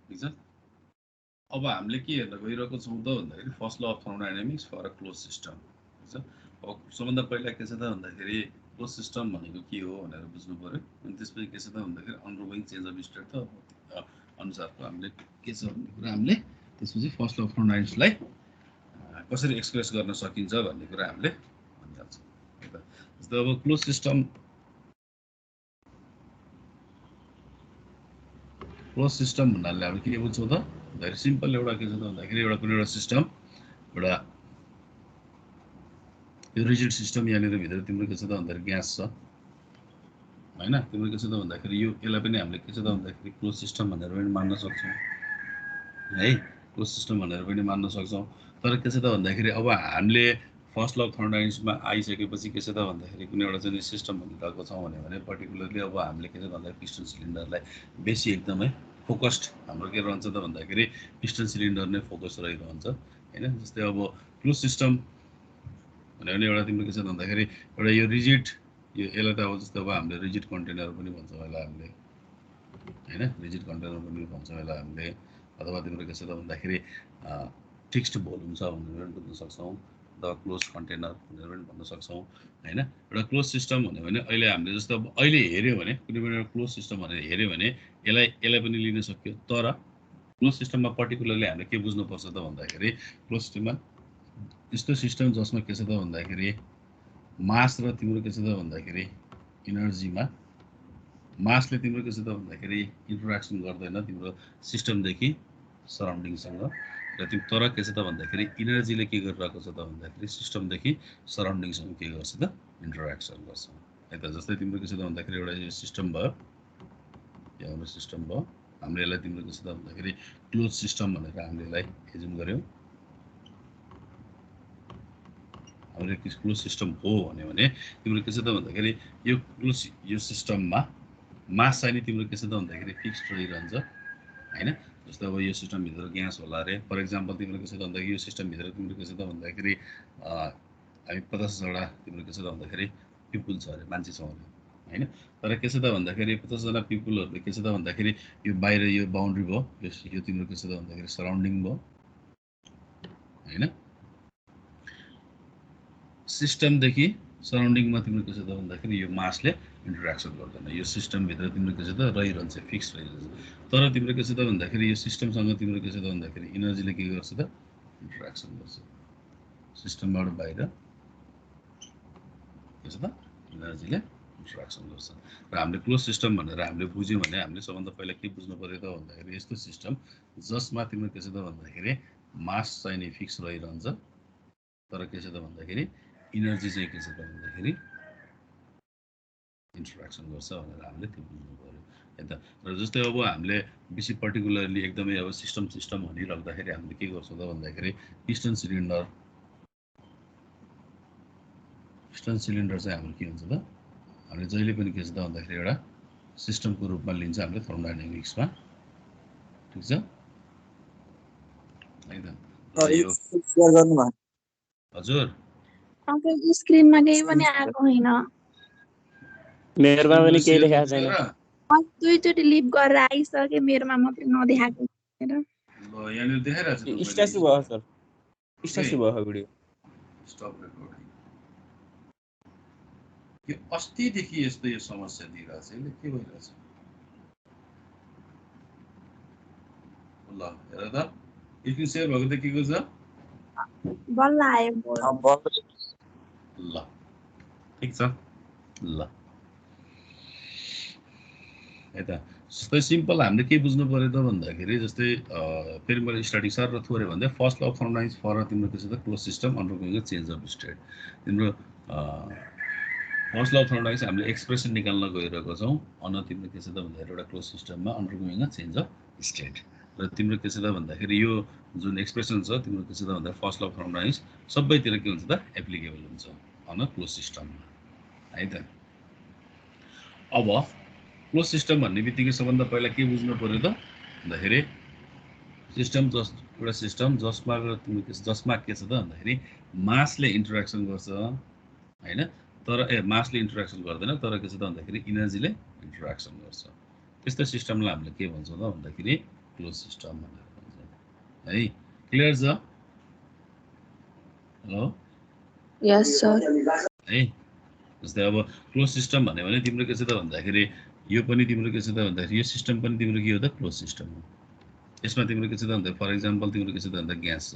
ठिक छ। अब हामीले के हेर्न गइरहेको छौँ त भन्दाखेरि first law of thermodynamics for a closed system. ठिक छ। अब सबभन्दा पहिला के छ त भन्दाखेरि क्लोज सिस्टम भनेको के हो भनेर बुझ्नु पऱ्यो। अनि त्यसपछि के छ त भन्दाखेरि अन्डरगोइङ चेन्ज अफ स्टेट त अनुसारको हामीले के छ भन्ने कुरा हामीले त्यसपछि फर्स्ट ल अफ थर्मोडायनामिक्सलाई कसरी एक्सप्रेस गर्न सकिन्छ भन्ने कुरा हामीले भनिहाल्छौँ। है त। जस्तै अब क्लोज सिस्टम भन्नाले हामी के बुझ्छौँ त भेरी सिम्पल एउटा के छ त भन्दाखेरि एउटा कुनै एउटा सिस्टम एउटा यो रिजिड सिस्टम यहाँनिर भित्र तिम्रो के छ त भन्दाखेरि ग्यास छ होइन। तिम्रो के छ त भन्दाखेरि यसलाई पनि हामीले के छ त भन्दाखेरि क्लोज सिस्टम भनेर पनि मान्न सक्छौँ है। क्लोज सिस्टम भनेर पनि मान्न सक्छौँ। तर के छ त भन्दाखेरि अब हामीले फर्स्ट ल अफ थर्मोडायनामिक्समा आइसकेपछि के छ त भन्दाखेरि कुनै एउटा चाहिँ सिस्टम भनिरहेको छौँ भने पर्टिकुलरली अब हामीले के छ भन्दाखेरि पिस्टन सिलिन्डरलाई बेसी एकदमै फोकस्ड हाम्रो के रहन्छ त भन्दाखेरि पिस्टन सिलिन्डर नै फोकस रहिरहन्छ होइन। जस्तै अब क्लोज सिस्टम भन्यो भने एउटा तिम्रो के छ भन्दाखेरि एउटा यो रिजिड यसलाई त अब जस्तो अब हामीले रिजिड कन्टेनर पनि भन्छौँ यसलाई हामीले होइन। रिजिड कन्टेनर पनि भन्छौँ यसलाई हामीले। अथवा तिम्रो के छ त भन्दाखेरि फिक्स्ड भोल्युम छ भनेर पनि बुझ्न सक्छौँ अथवा क्लोज कन्टेनर भनेर पनि भन्न सक्छौँ होइन। एउटा क्लोज सिस्टम भन्यो भने अहिले हामीले जस्तो अब अहिले हेऱ्यो भने कुनै पनि एउटा क्लोज सिस्टम भनेर हेऱ्यो भने यसलाई पनि लिन सक्यो। तर क्लोज सिस्टममा पर्टिकुलरली हामीले के बुझ्नुपर्छ त भन्दाखेरि क्लोज सिस्टममा यस्तो सिस्टम जसमा के छ त भन्दाखेरि मास र तिम्रो के छ त भन्दाखेरि इनर्जीमा मासले तिम्रो के छ त भन्दाखेरि इन्टरेक्सन गर्दैन तिम्रो सिस्टमदेखि सराउन्डिङसँग र तर के छ त भन्दाखेरि इनर्जीले के गरिरहेको छ त भन्दाखेरि सिस्टमदेखि सराउन्डिङसँग के गर्छ त इन्टरेक्सन गर्छ है त। जस्तै तिम्रो के छ त भन्दाखेरि एउटा यो सिस्टम भयो, यो हाम्रो सिस्टम भयो। हामीले यसलाई तिम्रो के छ त भन्दाखेरि क्लोज सिस्टम भनेर हामीले यसलाई एज्युम गऱ्यौँ। हाम्रो क्लोज सिस्टम हो भन्यो भने तिम्रो के छ त भन्दाखेरि यो सिस्टममा मास चाहिँ तिम्रो के छ त भन्दाखेरि फिक्स्ड रहिरहन्छ होइन। जस्तो अब यो सिस्टमभित्र ग्यास होला अरे फर इक्जाम्पल तिम्रो के छ त भन्दाखेरि यो सिस्टमभित्र तिम्रो के छ त भन्दाखेरि हामी 50जना तिम्रो के छ त भन्दाखेरि पिपुल छ अरे, मान्छे छौँ अरे होइन। तर के छ त भन्दाखेरि 50जना पिपुलहरूले के छ त भन्दाखेरि यो बाहिर यो बााउन्ड्री भयो, यो तिम्रो के छ त भन्दाखेरि सराउन्डिङ भयो होइन। सिस्टमदेखि सराउन्डिङमा तिम्रो के छ त भन्दाखेरि यो मासले इन्टरेक्सन गर्दैन। यो सिस्टमभित्र तिम्रो के छ त रहिरहन्छ, फिक्स रहिरहन्छ। तर तिम्रो के छ त भन्दाखेरि यो सिस्टमसँग तिम्रो के छ त भन्दाखेरि इनर्जीले के गर्छ त इन्टरेक्सन गर्छ। सिस्टमबाट बाहिर के छ त इनर्जीले इन्टरेक्सन गर्छ। र हामीले क्लोज सिस्टम भनेर हामीले बुझ्यौँ भने हामीले सबभन्दा पहिला के बुझ्नु पऱ्यो त भन्दाखेरि यस्तो सिस्टम जसमा तिम्रो के छ त भन्दाखेरि मास चाहिँ नि फिक्स रहिरहन्छ तर के छ त भन्दाखेरि इनर्जी चाहिँ के छ त भन्दाखेरि इन्टरेक्सन गर्छ भनेर हामीले त्यो बुझ्नु पऱ्यो है त। र जस्तै अब हामीले बेसी पर्टिकुलरली एकदमै अब सिस्टम भनिराख्दाखेरि हामीले के गर्छौँ त भन्दाखेरि पिस्टन सिलिन्डर चाहिँ हाम्रो के हुन्छ त हामीले जहिले पनि के छ त भन्दाखेरि एउटा सिस्टमको रूपमा लिन्छ हामीले थर्मोडायनामिक्समा। ठिक छ है त। हजुर तपाईको स्क्रिनमा केही पनि आएको होइन। मेरोमा पनि केही देखाएको छैन। दुईचोटि लिभ गरेर आइसके मेरोमा मात्रै नदेखाएको ल यहाँनिर देखाइरहेछ स्ट्यासु भयो सर, स्ट्यासु भयो भिडियो। Stop recording. यो अस्तिदेखि यस्तो यो समस्या दिइरहेछ, यसले के भइरहेछ? ल हेर त स्क्रिन सेयर भएको त के गर्छ? बल्ल आयो ल ठिक छ ल है त। जस्तै सिम्पल हामीले के बुझ्नु पऱ्यो त भन्दाखेरि जस्तै फेरि मैले स्टार्टिङ सर र थोरै भन्दै first law of thermodynamics for तिम्रो के छ त close system undergoing a change of state. तिम्रो फर्स्ट ल अफ थर्मोडायनामिक्स हामीले एक्सप्रेसन निकाल्न गइरहेको छौँ अन तिम्रो के छ त भन्दाखेरि एउटा क्लोज सिस्टममा अन्डरगोइङ अ चेन्ज अफ स्टेट। र तिम्रो के छ त भन्दाखेरि यो जुन एक्सप्रेसन छ तिम्रो के छ त भन्दाखेरि फर्स्ट ल अफ थर्मोडायनामिक्स सबैतिर के हुन्छ त एप्लिकेबल हुन्छ अन क्लोज सिस्टममा है त। अब क्लोज सिस्टम भन्ने बित्तिकै सबभन्दा पहिला के बुझ्नु पऱ्यो त भन्दाखेरि एउटा सिस्टम जसमा के छ त भन्दाखेरि मासले इन्टरेक्सन गर्छ होइन। तर मासले इन्टरेक्सन गर्दैन तर के छ त भन्दाखेरि इनर्जीले इन्टरेक्सन गर्छ। त्यस्तो सिस्टमलाई हामीले के भन्छौँ त भन्दाखेरि क्लोज सिस्टम भनेर भन्छ है। क्लियर छ? हेलो यस सर। है। जस्तै अब क्लोज सिस्टम भन्यो भने तिम्रो के छ त भन्दाखेरि यो पनि तिम्रो के छ त भन्दाखेरि यो सिस्टम पनि तिम्रो के हो त क्लोज सिस्टम हो। यसमा तिम्रो के छ त भन्दा फर इक्जाम्पल तिम्रो के छ त भन्दा ग्यास छ,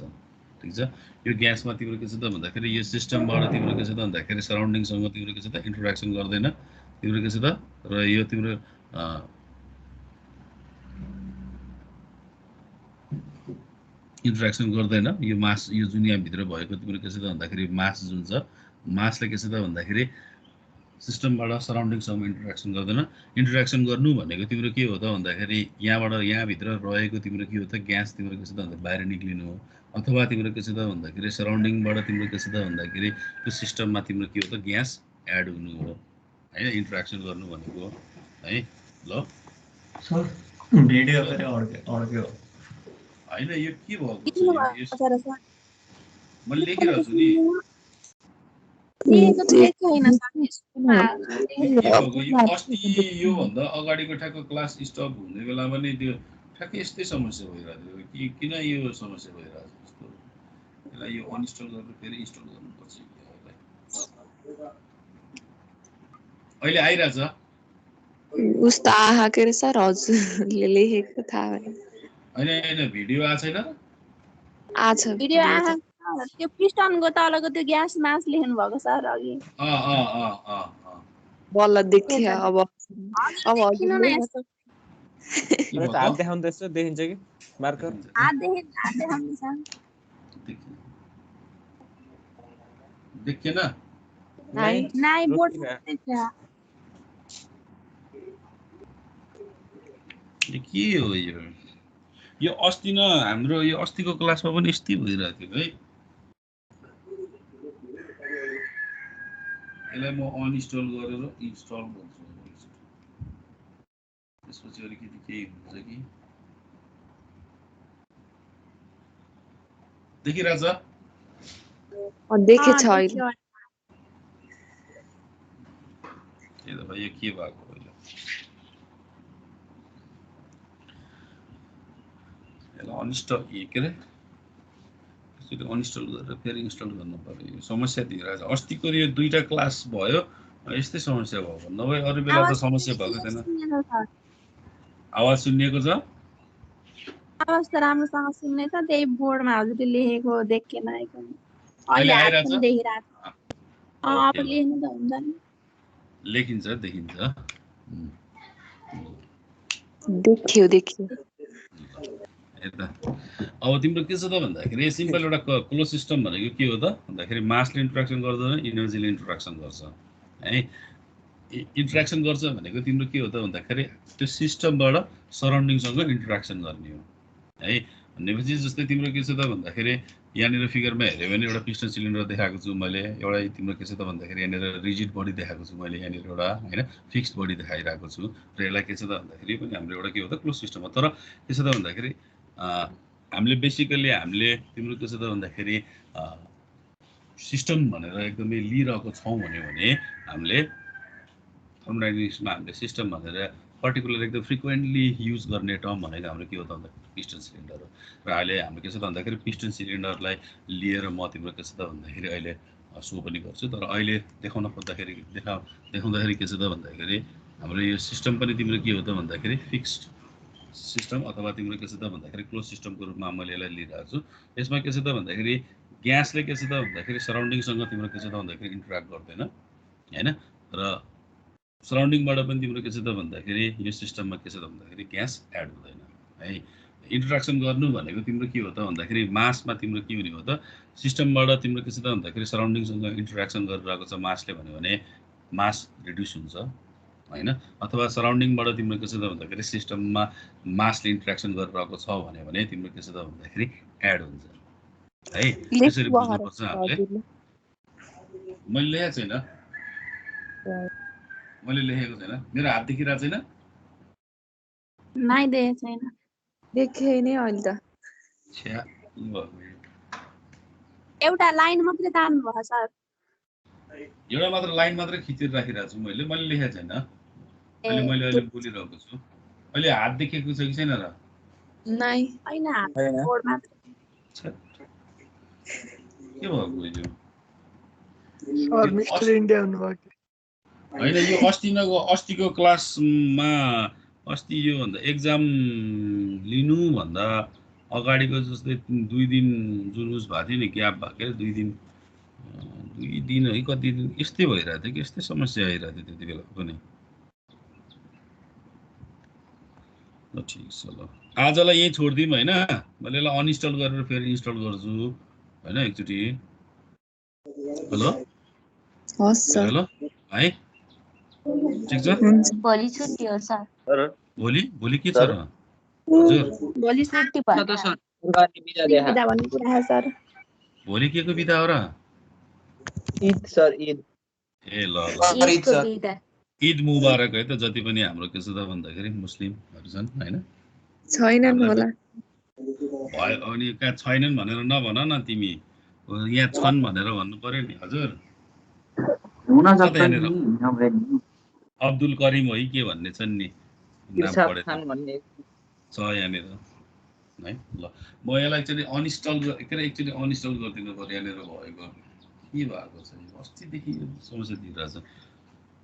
ठिक छ। यो ग्यासमा तिम्रो के छ त भन्दाखेरि यो सिस्टमबाट तिम्रो के छ त भन्दाखेरि सराउन्डिङसँग तिम्रो के छ त इन्टरेक्सन गर्दैन, तिम्रो के छ त, र यो तिम्रो इन्टरेक्सन गर्दैन। यो मास यो जुन यहाँभित्र भएको तिम्रो के छ त भन्दाखेरि मास जुन छ, मासले के छ त भन्दाखेरि सिस्टमबाट सराउन्डिङसँग इन्टरेक्सन गर्दैन। इन्टरेक्सन गर्नु भनेको तिम्रो के हो त भन्दाखेरि यहाँबाट यहाँभित्र रहेको तिम्रो के हो त ग्यास तिम्रो के छ त भन्दा बाहिर निक्लिनु हो, अथवा तिम्रो के छ त भन्दाखेरि सराउन्डिङबाट तिम्रो के छ त भन्दाखेरि त्यो सिस्टममा तिम्रो के हो त ग्यास एड हुनु हो होइन, इन्टरेक्सन गर्नु भनेको है। ल सर भिडियो फेरि अड्क्यो होइन, यो के भएको छ किन यो भएको छ र सर? मैले लेखिरहेको छु नि। लेखेको त लेखेको होइन सर, के भएको यो अस्ति योभन्दा अगाडिको ठ्याक्क क्लास स्टप हुने बेलामा नि त्यो ठ्याक्कै यस्तै समस्या भइरहेको थियो कि किन यो समस्या भइरहेको छ जस्तो। यसलाई यो अनइन्स्टल गरेर फेरि इन्स्टल गर्नुपर्छ यसलाई। अहिले आइरहेछ? उस्तो आहा के अरे सर, हजुरले लेखेको थाहा भएन। होइन भिडियो आएको छैन? आछ भिडियो आहा त्यो पिस्टनको तलको त्यो ग्यास मास लेख्नु भएको सर अघि। बल्ल देखियो अब हजुर लेख्नु। त हात देखाउँदैछ, देखिन्छ कि मार्कर? हात देखाउँदैछ। देखिएन? नाइ बोर्ड देखियो। के हो यो अस्ति न हाम्रो यो अस्तिको क्लासमा पनि यस्तै भइरहेको थियो है। यसलाई म अनइन्स्टल गरेर इन्स्टल गर्छु, त्यसपछि अलिकति केही हुन्छ कि। देखिरहेछ? देखेछ अहिले। ए त भाइ यो के भएको हो? यसलाई अनइन्स्टल के अरे त्यसरी अनइन्स्टल गरेर फेरि इन्स्टल गर्नु पर्यो। यो समस्या दिइरहेछ। अस्तिको यो दुईटा क्लास भयो यस्तै समस्या भयो, नभए अरू बेला त समस्या भएको थिएन। आवाज सुनिएको छ? आवाज त राम्रोसँग सुन्ने छ, त्यही बोर्डमा हजुरले लेखेको देखेन एकदम। अहिले आइरहेछ? अब लेख्नु त हुन्छ नि। लेखिन्छ, देखिन्छ। देखियो। हेर्दा अब तिम्रो के छ त भन्दाखेरि सिम्पल एउटा क्लोज सिस्टम भनेको के हो त भन्दाखेरि मासले इन्टरेक्सन गर्दैन, इनर्जीले इन्टरेक्सन गर्छ है। इन्टरेक्सन गर्छ भनेको तिम्रो के हो त भन्दाखेरि त्यो सिस्टमबाट सराउन्डिङसँग इन्टरेक्सन गर्ने हो है। भनेपछि जस्तै तिम्रो के छ त भन्दाखेरि यहाँनिर फिगरमा हेऱ्यो भने एउटा पिस्टन सिलिन्डर देखाएको छु मैले, एउटा तिम्रो के छ त भन्दाखेरि यहाँनिर रिजिड बडी देखाएको छु मैले, यहाँनिर एउटा होइन फिक्स्ड बडी देखाइरहेको छु। र यसलाई के छ त भन्दाखेरि पनि हाम्रो एउटा के हो त क्लोज सिस्टम हो। तर के छ त भन्दाखेरि हामीले बेसिकल्ली हामीले तिम्रो के छ त भन्दाखेरि सिस्टम भनेर एकदमै लिइरहेको छौँ भने हामीले थर्मोडाइनामिक्समा हामीले सिस्टम भनेर पर्टिकुलर एकदम फ्रिक्वेन्टली युज गर्ने टर्म भनेको हाम्रो के हो त भन्दाखेरि पिस्टन सिलिन्डर हो। र अहिले हाम्रो के छ त भन्दाखेरि पिस्टन सिलिन्डरलाई लिएर म तिम्रो के छ त भन्दाखेरि अहिले सो पनि गर्छु। तर अहिले देखाउँदाखेरि के छ त भन्दाखेरि हाम्रो यो सिस्टम पनि तिम्रो के हो त भन्दाखेरि फिक्स्ड सिस्टम अथवा तिम्रो के छ त भन्दाखेरि क्लोज सिस्टमको रूपमा मैले यसलाई लिइरहेको छु। यसमा के छ त भन्दाखेरि ग्यासले के छ त भन्दाखेरि सराउन्डिङसँग तिम्रो के छ त भन्दाखेरि इन्टरेक्ट गर्दैन होइन। र सराउन्डिङबाट पनि तिम्रो के छ त भन्दाखेरि यो सिस्टममा के छ त भन्दाखेरि ग्यास एड हुँदैन है। इन्टरेक्सन गर्नु भनेको तिम्रो के हो त भन्दाखेरि मासमा तिम्रो के हुने हो त सिस्टमबाट तिम्रो के छ त भन्दाखेरि सराउन्डिङसँग इन्टरेक्सन गरिरहेको छ मासले भन्यो भने मास रिड्युस हुन्छ होइन, अथवा सराउन्डिङबाट तिम्रो के छ त भन्दाखेरि सिस्टममा मासले इन्टरेक्सन गरिरहेको छ भने तिम्रो के छ त भन्दाखेरि एड हुन्छ है। त्यसरी बुझ्नुपर्छ हामीले। मैले लेखेको छैन, मैले लेखेको छैन, मेरो हात देखिरहेको छैन? नाइ देखेको छैन, देखे नै अहिले त। एउटा लाइन मात्रै तान्नु भयो सर। एउटा मात्र लाइन मात्रै खिचेर राखिरहेको छु मैले लेखेको छैन। अहिले अहिले बोलिरहेको छु। अहिले हात देखेको छ कि छैन र? नाही होइन होइन कोड मात्र छ्या, के भएको यो सर मिस्टर इन्डिया हुनुभएको होइन यो अस्तिको क्लासमा अस्ति यो भन्दा एक्जाम लिनुभन्दा अगाडिको जस्तै 2 दिन जुन उस भएको थियो नि ग्याप भएको के 2 दिन 2 दिन है कति दिन यस्तै भइरहेको थियो कि यस्तै समस्या आइरहेको थियो त्यति बेला पनि ल ठिक छ ल आजलाई यहीँ छोडिदिउँ होइन मैले यसलाई अनइन्स्टल गरेर फेरि इन्स्टल गर्छु होइन एकचोटि हेलो हस् सर हेलो है ठिक छ हुन्छ भोलि छुट्टी हो सर भोलि के छ र हजुर भोलि छुट्टी भयो त सर बिदा भन्ने कुरा छ सर भोलि के को बिदा हो र ईद सर ईद ए ल ल ईदको बिदा ईद मुबारक है त जति पनि हाम्रो के छ त भन्दाखेरि मुस्लिमहरू छन् होइन छैनन् होला भयो अनि कहाँ छैनन् भनेर नभन न तिमी यहाँ छन् भनेर भन्नु पर्यो नि हजुर कता यहाँनिर अब्दुल करिम हो कि के भन्ने छन् नि नाम पढेको छ यहाँनिर है ल म यसलाई एकचोटि अनइन्स्टल गरिदिनु पर्यो यहाँनिर भएको के भएको छ अस्तिदेखि यो समस्या दिइरहेछ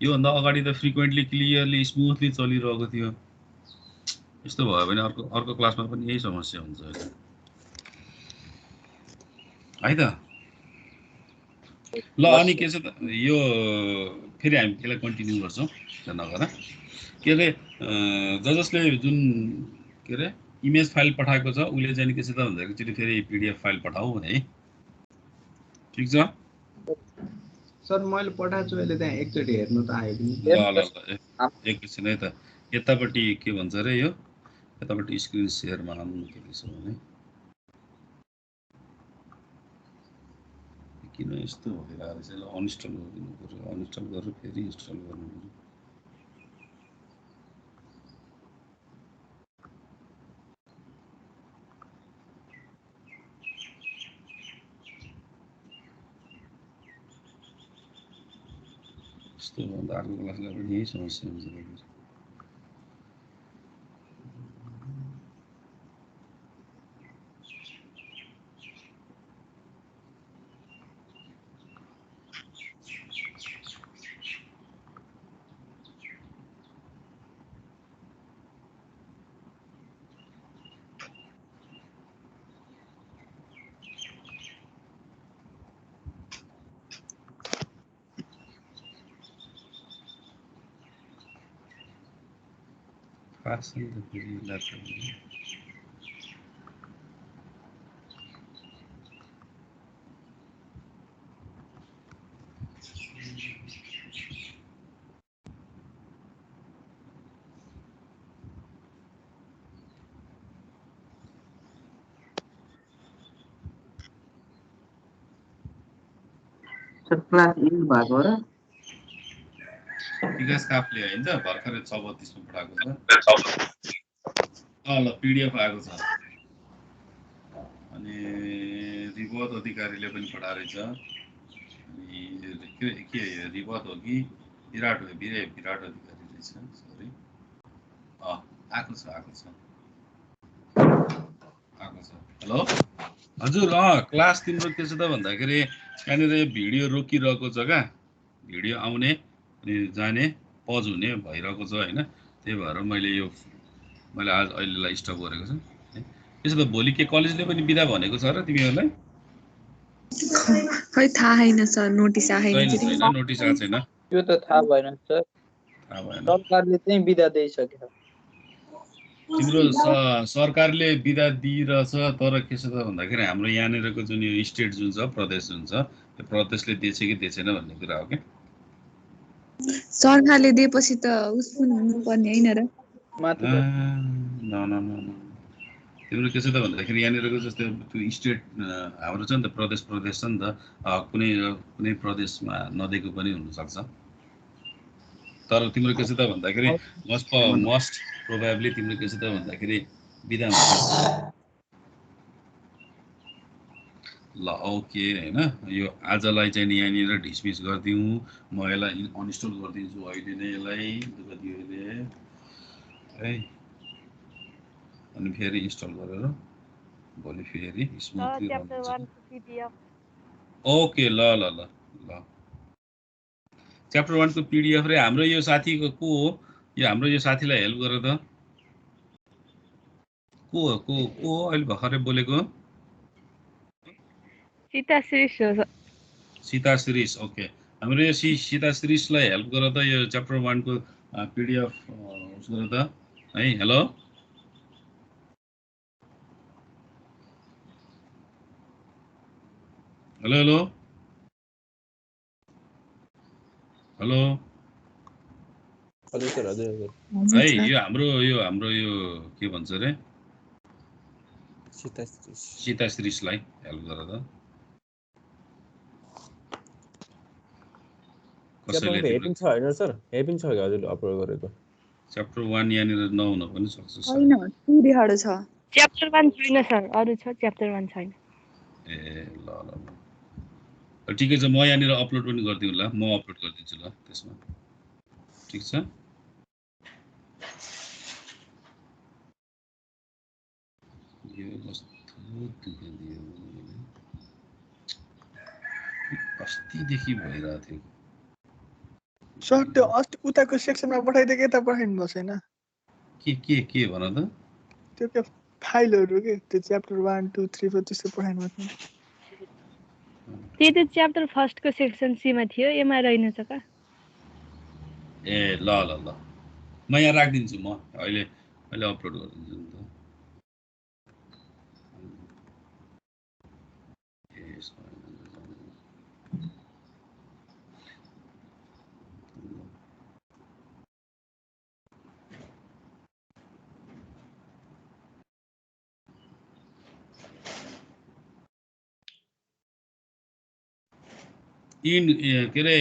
योभन्दा अगाडि त फ्रिक्वेन्टली क्लियरली स्मुथली चलिरहेको थियो यस्तो भयो भने अर्को क्लासमा पनि यही समस्या हुन्छ है त ल अनि के छ त यो फेरि हामी यसलाई कन्टिन्यू गर्छौँ नगर के अरे जसले जुन के अरे इमेज फाइल पठाएको छ उसले चाहिँ के छ त भन्दाखेरि एकचोटि फेरि पिडिएफ फाइल पठाऊ है ठिक छ सर मैले पठाएको छु अहिले त्यहाँ एकचोटि हेर्नु त आयो पनि ल ल एकैछिन है त यतापट्टि के भन्छ अरे यो यतापट्टि स्क्रिन सेयरमा आउनु के रहेछ भने किन यस्तो भइरहेको रहेछ यसलाई अनइन्स्टल गरिदिनु पऱ्यो अनइन्स्टल गरेर फेरि इन्स्टल गर्नु पऱ्यो यस्तो भन्दा अर्को क्लासलाई पनि यही समस्या हुन्छ फास्ट त फेरि ल्यापटप क्लास इन भएको र विकास काफले होइन त भर्खरै 6:32 मा पठाएको छ ल पिडिएफ आएको छ अनि रिबोध अधिकारीले पनि पठाएछ अनि के रिबोध हो कि विराट अधिकारी रहेछ सरी आएको छ हेलो हजुर क्लास तिम्रो के छ त भन्दाखेरि यहाँनिर भिडियो रोकिरहेको छ क्या भिडियो आउने अनि जाने पज हुने भइरहेको छ होइन त्यही भएर मैले आज अहिलेलाई स्टप गरेको छु त्यसो त भोलि के कलेजले पनि बिदा भनेको छ र तिमीहरूलाई खै थाहा छैन सर नोटिस आएन नोटिस आएको छैन त्यो त थाहा भएन सर सरकारले चाहिँ बिदा दिइसक्यो तिम्रो सरकारले बिदा दिइरहेछ तर के छ त भन्दाखेरि हाम्रो यहाँनिरको जुन यो स्टेट जुन छ प्रदेश जुन छ त्यो प्रदेशले दिएछ कि दिएछैन भन्ने कुरा हो क्या सरकारले दिएपछि त उस पनि हुनुपर्ने होइन र तिम्रो के छ त भन्दाखेरि यहाँनिरको जस्तै त्यो स्टेट हाम्रो छ नि त प्रदेश छ नि त कुनै प्रदेशमा नदिएको पनि हुनसक्छ तर तिम्रो के छ त भन्दाखेरि मस्ट प्रोबेबली तिम्रो के छ त भन्दाखेरि बिदा हुन्छ ल ओके होइन यो आजलाई चाहिँ यहाँनिर डिसमिस गरिदिउँ म यसलाई अनइन्स्टल गरिदिन्छु अहिले नै यसलाई दुःख दियो है अनि फेरि इन्स्टल गरेर भोलि फेरि स्मुथली रन हुन्छ। ओके ल ल ल ल च्याप्टर 1 को पीडीएफ रे हाम्रो यो साथीको को हो? यो हाम्रो यो साथीलाई हेल्प गर त। को अहिले भर्खरै बोलेको? सीता श्रीष हो। सीता श्रीष ओके। हाम्रो यो सीता श्रीषलाई हेल्प गर त यो च्याप्टर 1 को पीडीएफ उस गर त है। हेलो हेलो हेलो हेलो हजुर सर हजुर हजुर है यो हाम्रो यो के भन्छ रे सीता श्रीषलाई हेल्प गर त। कसैले हेडिङ छ हैन सर? हेडिङ छ कि हजुरले अपलोड गरेको? च्याप्टर 1 यहाँनिर नहुन पनि सक्छ सर। हैन टुरीहरु छ। च्याप्टर 1 छैन सर, अरु छ, च्याप्टर 1 छैन। ए ल ल ठिकै छ, म यहाँनिर अपलोड पनि गरिदिउँ ल, म अपलोड गरिदिन्छु ल त्यसमा। ठिक छ यो कस्तो दुःख दियो अस्तिदेखि भइरहेको थियो। सर त्यो अस्ति उताको सेक्सनमा पठाइदिएको यता पठाइनु भएको छैन? के भन त? त्यो के फाइलहरु के त्यो च्याप्टर 1 2 3 4 त्यस्तो पठाइनु भएको छैन? त्यही त च्याप्टर फर्स्ट को सेक्सन सी मा थियो, एमा रहेनछ का? ए ल ल ल म यहाँ राखिदिन्छु, म अहिले अपलोड गरिदिन्छु नि त। के अरे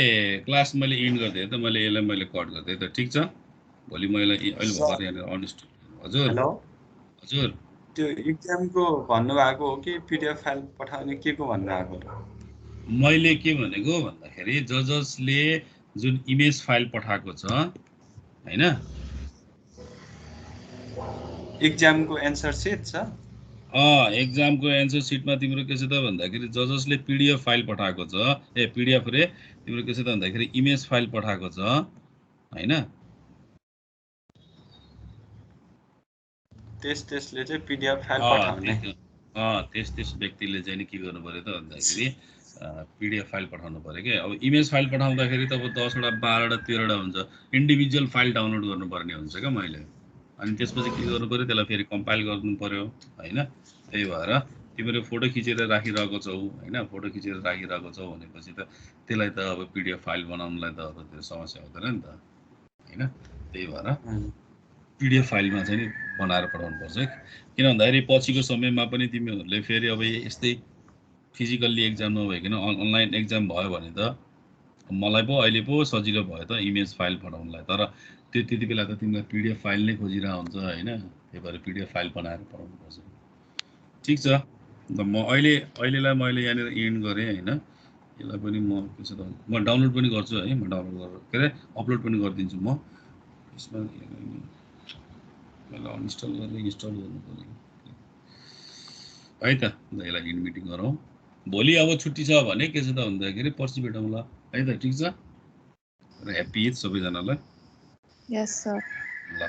क्लास मैले इन्ड गरिदिएँ त, मैले यसलाई मैले कट गरिदिएँ त। ठिक छ भोलि मैले अहिले भर्खर यहाँनिर अनइन्स्टल। हजुर हेलो हजुर त्यो इक्जामको भन्नुभएको हो कि पिडिएफ फाइल पठाउने के को भन्नुभएको? मैले के भनेको भन्दाखेरि जजसले जुन इमेज फाइल पठाएको छ हैन, इक्जामको एन्सर सिट छ। एक्जामको एन्सर सिटमा तिम्रो के छ त भन्दाखेरि जजसले पीडीएफ फाइल पठाएको छ, पीडीएफ रे तिम्रो के छ त भन्दाखेरि इमेज फाइल पठाएको छ हैन। त्यसले चाहिँ पीडीएफ फाइल पठाउने। त्यस व्यक्तिले चाहिँ नि के गर्नु पर्यो त भन्दाखेरि पीडीएफ फाइल पठाउनु पर्यो के। अब इमेज फाइल पठाउँदाखेरि त अब 10 वटा 12 वटा 13 वटा हुन्छ, इन्डिभिजुअल फाइल डाउनलोड गर्नुपर्ने हुन्छ क्या मैले। अनि त्यसपछि के गर्नु पर्यो, त्यसलाई फेरि कम्पाइल गर्नु पर्यो हैन। त्यही भएर तिमीले फोटो खिचेर राखिरहेको छौ हैन, फोटो खिचेर राखिरहेको छौ भनेपछि त त्यसलाई त अब पीडीएफ फाइल बनाउनलाई त अब त्यो समस्या हुँदैन नि त हैन। त्यही भएर पीडीएफ फाइलमा चाहिँ नि बनाएर पठाउनु पर्छ। किन भन्दाखेरि पछिको समयमा पनि तिमीहरूले फेरि अब यस्तै फिजिकल्ली एक्जाम नभइकन अनलाइन एक्जाम भयो भने त मलाई पो अहिले पो सजिलो भयो त इमेज फाइल पठाउनलाई। तर त्यति बेला त तिमीलाई पीडीएफ फाइल नै खोजिरहेको हुन्छ हैन। त्यही भएर पीडीएफ फाइल बनाएर पठाउनु पर्छ। ठिक छ म अहिलेलाई मैले यहाँनिर इन्ड गरेँ हैन। यसलाई पनि म के छ त म डाउनलोड पनि गर्छु है, म डाउनलोड गरेर के अरे अपलोड पनि गरिदिन्छु म यसमा। मैले अनइन्स्टल गरेर इन्स्टल गर्नु पर्यो है त। यसलाई इन्ड मिटिङ गरौँ। भोलि अब छुट्टी छ भने के छ त भन्दाखेरि पर्सि भेटौँला है त। ठिक छ र ह्याप्पी इद सबैजनालाई। यस सर। ल